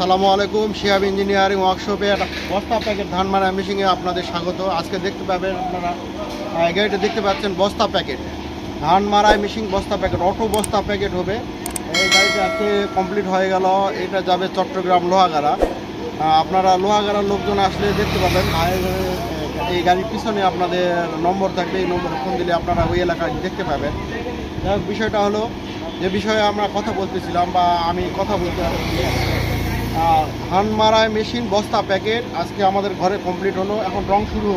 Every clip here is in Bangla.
আসসালামু আলাইকুম। শিহাব ইঞ্জিনিয়ারিং ওয়ার্কশপে একটা বস্তা প্যাকেট ধান মারা মেশিনে আপনাদের স্বাগত। আজকে দেখতে পাবেন আপনারা গাড়িটা দেখতে পাচ্ছেন বস্তা প্যাকেট ধান মারাই মেশিন বস্তা প্যাকেট অটো বস্তা প্যাকেট হবে। এই গাড়িটা আজকে কমপ্লিট হয়ে গেল। এটা যাবে চট্টগ্রাম লোহাগাড়া। আপনারা লোহাগাড়ার লোকজন আসলে দেখতে পাবেন। এই গাড়ির পিছনে আপনাদের নম্বর থাকবে, এই নম্বরে ফোন দিলে আপনারা ওই এলাকায় দেখতে পাবেন। যাই হোক, বিষয়টা হলো যে বিষয়ে আমরা কথা বলতেছিলাম বা আমি কথা বলতে ধান মারাই মেশিন বস্তা প্যাকেট আজকে আমাদের ঘরে কমপ্লিট হলো। এখন রং শুরু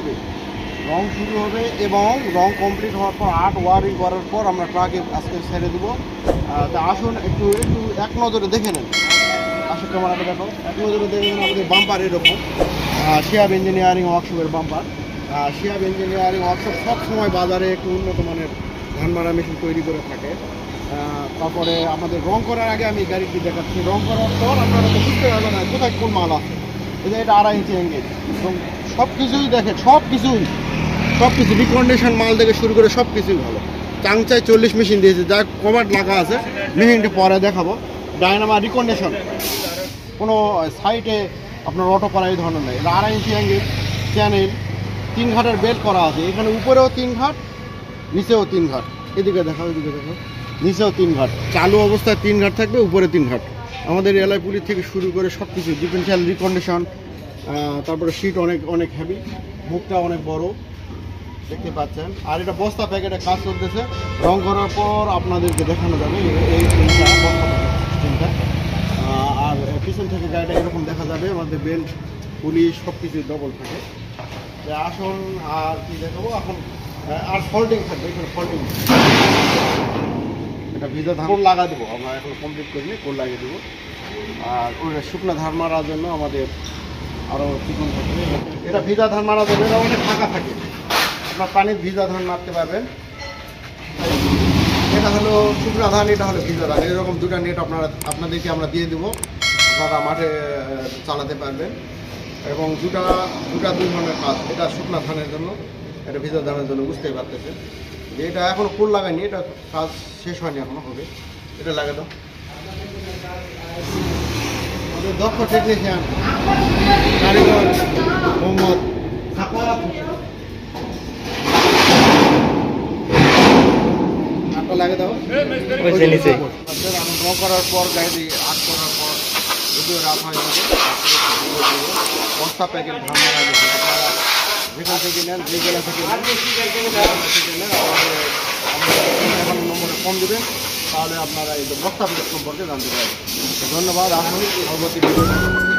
হবে এবং রং কমপ্লিট হওয়ার পর 8 ওয়ারিং করার পর আমরা ট্রাকে আজকে ছেড়ে দেবো। তা আসুন একটু এক নজরে দেখে নেন। আসুন ক্যামেরাটা দেখো, এক নজরে দেখে নেন আমাদের বাম্পার এরকম শিহাব ইঞ্জিনিয়ারিং ওয়ার্কশপের বাম্পার। শিহাব ইঞ্জিনিয়ারিং ওয়ার্কশপ সবসময় বাজারে একটু উন্নত মানের ধান মারা মেশিন তৈরি করে থাকে। তারপরে আমাদের রং করার আগে আমি গাড়িটি দেখাচ্ছি। রং করার পর আপনারা তো বুঝতে পারবেন না কোথায় কোন মাল আছে। এটা 2.5 ইঞ্চি এঙ্গেজ এবং সব কিছুই দেখেন, সব কিছু রিকন্ডিশন মাল থেকে শুরু করে সব কিছুই ভালো। চাংচাই 40 মেশিন দিয়েছে, যা কভার লাগা আছে মেশিনটি পরে দেখাবো। ডায়নামা রিকন্ডিশন, কোনো সাইটে আপনার অটো করা এই ধরনের নেই। 2.5 ইঞ্চি এঙ্গেজ চ্যানেল, 3 ঘাটের বেল্ট করা আছে। এখানে উপরেও 3 ঘাট, নিচেও 3 ঘাট। এদিকে দেখো, নিচেও 3 ঘাট। চালু অবস্থায় 3 ঘাট থাকবে, উপরে 3 ঘাট। আমাদের এলআই পুলি থেকে শুরু করে সব কিছু ডিফারেন্সিয়াল রিকন্ডিশন। তারপরে সিট অনেক হেভি, মুখটা অনেক বড় দেখতে পাচ্ছেন। আর এটা বস্তা প্যাকেটে কাজ চলতেছে। রং করার পর আপনাদেরকে দেখানো যাবে এই তিনটা বস্তা প্যাকেট। আর পিছন থেকে গাড়িটা এরকম দেখা যাবে। আমাদের বেল্ট পুলি সব কিছু ডবল থাকে। আসুন আর কি দেখাবো এখন। আর ফল্টিং থাকবে, এখানে ফল্টিং এটা ভিজা ধান লাগা দেবো আমরা, এখন কমপ্লিট করিনি, কোল লাগিয়ে দেবো। আর ওই শুকনো ধান মারার জন্য আমাদের আরও চিকন থাকবে। এটা ভিজা ধান মারার জন্য এটা অনেক ফাঁকা থাকে, আপনার পানির ভিজা ধান মারতে পারবেন। এটা হলো শুকনো ধান, এটা হলো ভিজা ধান। এরকম দুটা নেট আপনাদেরকে আমরা দিয়ে দেবো, আপনারা মাঠে চালাতে পারবেন। এবং দুটা দুই ধরনের কাজ। এটা শুকনো ধানের জন্য, এটা ভিজা ধানের জন্য। বুঝতেই পারতেছেন যে এটা এখনো ফুল লাগায়নি, এটা কাজ শেষ হয়নি, এখনো হবে। এটা লাগে দাও। আমাদের দক্ষ টেকনিশিয়ান কারিগর মোহাম্মদ লাগে দাও। রং করার পর গাড়ি আট করার পর যদিও রাত হয়ে যাবে, বস্তা প্যাকেট ধান মারা যাবে। আপনারা যেখান থেকে নেন, যে জেলা থেকে নেন, এখন নম্বরে ফোন দেবেন, তাহলে আপনারা এই বস্তা প্যাকেট সম্পর্কে জানতে পারবেন। ধন্যবাদ। আসুন পরবর্তী ভিডিও।